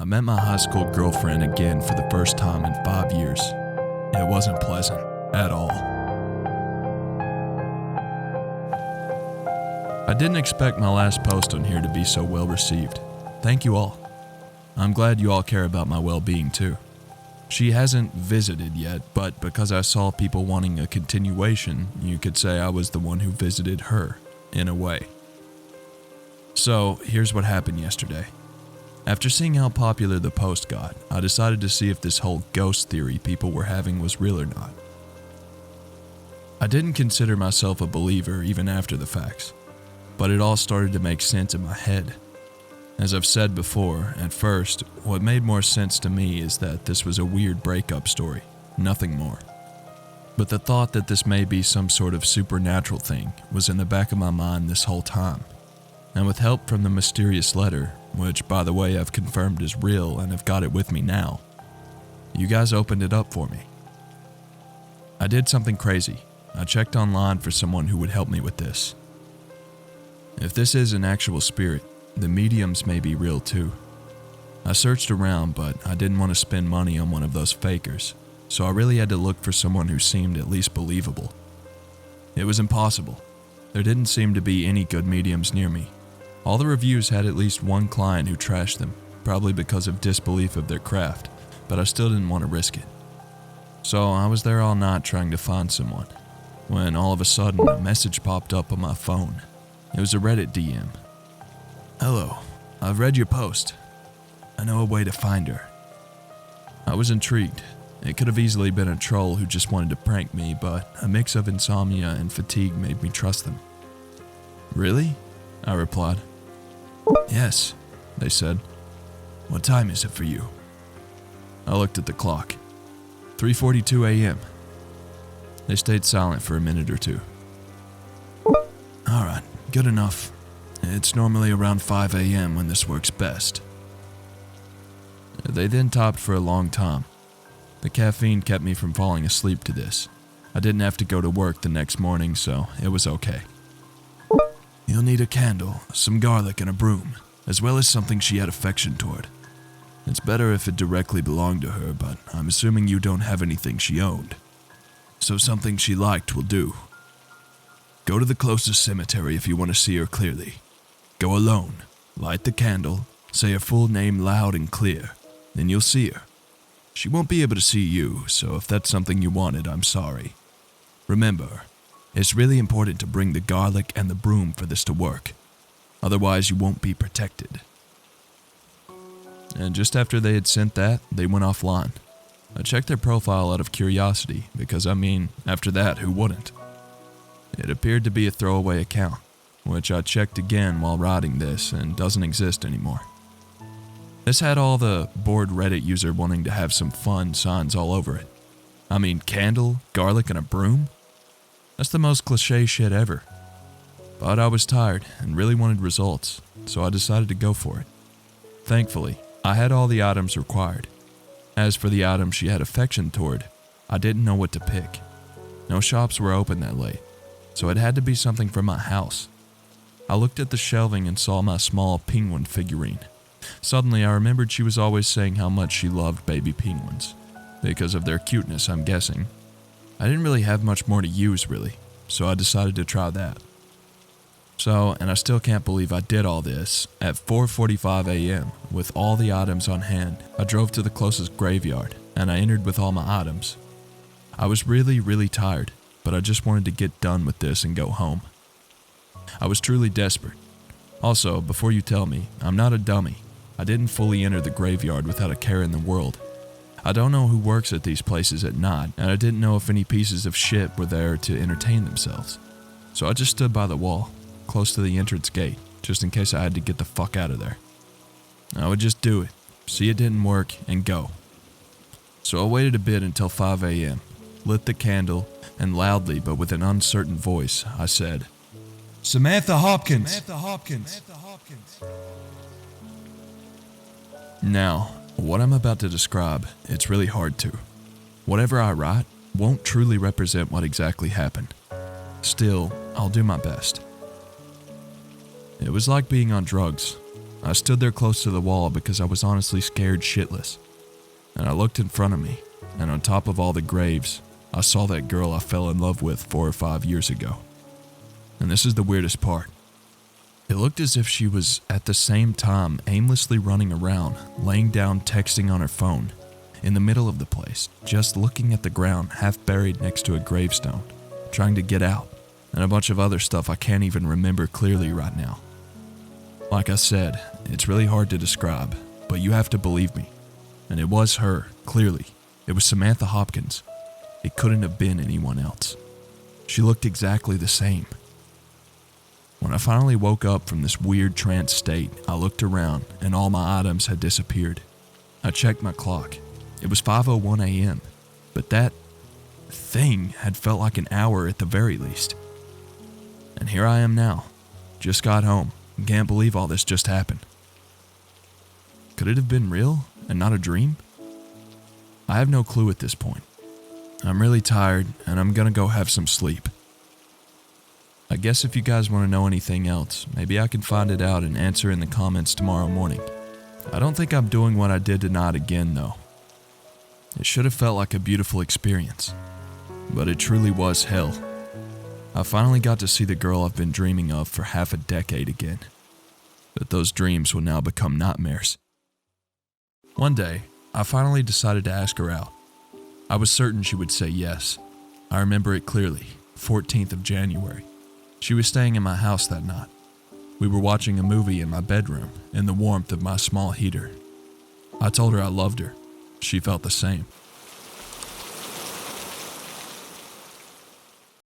met my high school girlfriend again for the first time in 5 years. It wasn't pleasant at all. I didn't expect my last post on here to be so well received. Thank you all. I'm glad you all care about my well-being too. She hasn't visited yet, but because I saw people wanting a continuation, you could say I was the one who visited her, in a way. So, here's what happened yesterday. After seeing how popular the post got, I decided to see if this whole ghost theory people were having was real or not. I didn't consider myself a believer even after the facts, but it all started to make sense in my head. As I've said before, at first, what made more sense to me is that this was a weird breakup story, nothing more. But the thought that this may be some sort of supernatural thing was in the back of my mind this whole time. And with help from the mysterious letter, which by the way I've confirmed is real and have got it with me now, you guys opened it up for me. I did something crazy. I checked online for someone who would help me with this. If this is an actual spirit, the mediums may be real too. I searched around, but I didn't want to spend money on one of those fakers, so I really had to look for someone who seemed at least believable. It was impossible. There didn't seem to be any good mediums near me. All the reviews had at least one client who trashed them, probably because of disbelief of their craft, but I still didn't want to risk it. So I was there all night trying to find someone, when all of a sudden a message popped up on my phone. It was a Reddit DM. "Hello, I've read your post. I know a way to find her." I was intrigued. It could have easily been a troll who just wanted to prank me, but a mix of insomnia and fatigue made me trust them. "Really?" I replied. "Yes," they said. "What time is it for you?" I looked at the clock. 3:42 a.m. They stayed silent for a minute or two. "Alright, good enough. It's normally around 5 a.m. when this works best." They then talked for a long time. The caffeine kept me from falling asleep to this. I didn't have to go to work the next morning, so it was okay. "You'll need a candle, some garlic, and a broom, as well as something she had affection toward. It's better if it directly belonged to her, but I'm assuming you don't have anything she owned. So something she liked will do. Go to the closest cemetery if you want to see her clearly. Go alone, light the candle, say her full name loud and clear, then you'll see her. She won't be able to see you, so if that's something you wanted, I'm sorry. Remember, it's really important to bring the garlic and the broom for this to work. Otherwise, you won't be protected." And just after they had sent that, they went offline. I checked their profile out of curiosity, because after that, who wouldn't? It appeared to be a throwaway account, which I checked again while writing this and doesn't exist anymore. This had all the bored Reddit user wanting to have some fun signs all over it. Candle, garlic, and a broom? That's the most cliche shit ever. But I was tired and really wanted results, so I decided to go for it. Thankfully, I had all the items required. As for the items she had affection toward, I didn't know what to pick. No shops were open that late, so it had to be something from my house. I looked at the shelving and saw my small penguin figurine. Suddenly, I remembered she was always saying how much she loved baby penguins. Because of their cuteness, I'm guessing. I didn't really have much more to use, really, so I decided to try that. And I still can't believe I did all this. At 4:45 a.m., with all the items on hand, I drove to the closest graveyard, and I entered with all my items. I was really, really tired, but I just wanted to get done with this and go home. I was truly desperate. Also, before you tell me, I'm not a dummy. I didn't fully enter the graveyard without a care in the world. I don't know who works at these places at night, and I didn't know if any pieces of shit were there to entertain themselves. So I just stood by the wall, close to the entrance gate, just in case I had to get the fuck out of there. I would just do it, see it didn't work, and go. So I waited a bit until 5 a.m., lit the candle, and loudly but with an uncertain voice, I said, "Samantha Hopkins!" Samantha Hopkins. Now, what I'm about to describe, it's really hard to. Whatever I write won't truly represent what exactly happened. Still, I'll do my best. It was like being on drugs. I stood there close to the wall because I was honestly scared shitless. And I looked in front of me, and on top of all the graves, I saw that girl I fell in love with 4 or 5 years ago. And this is the weirdest part. It looked as if she was at the same time aimlessly running around, laying down texting on her phone, in the middle of the place, just looking at the ground half buried next to a gravestone, trying to get out, and a bunch of other stuff I can't even remember clearly right now. Like I said, it's really hard to describe, but you have to believe me. And it was her, clearly. It was Samantha Hopkins. It couldn't have been anyone else. She looked exactly the same. When I finally woke up from this weird trance state, I looked around and all my items had disappeared. I checked my clock. It was 5:01 a.m., but that thing had felt like an hour at the very least. And here I am now. Just got home. Can't believe all this just happened. Could it have been real and not a dream? I have no clue at this point. I'm really tired and I'm gonna go have some sleep. I guess if you guys want to know anything else, maybe I can find it out and answer in the comments tomorrow morning. I don't think I'm doing what I did tonight again though. It should have felt like a beautiful experience, but it truly was hell. I finally got to see the girl I've been dreaming of for half a decade again. But those dreams will now become nightmares. One day, I finally decided to ask her out. I was certain she would say yes. I remember it clearly, 14th of January. She was staying in my house that night. We were watching a movie in my bedroom in the warmth of my small heater. I told her I loved her. She felt the same.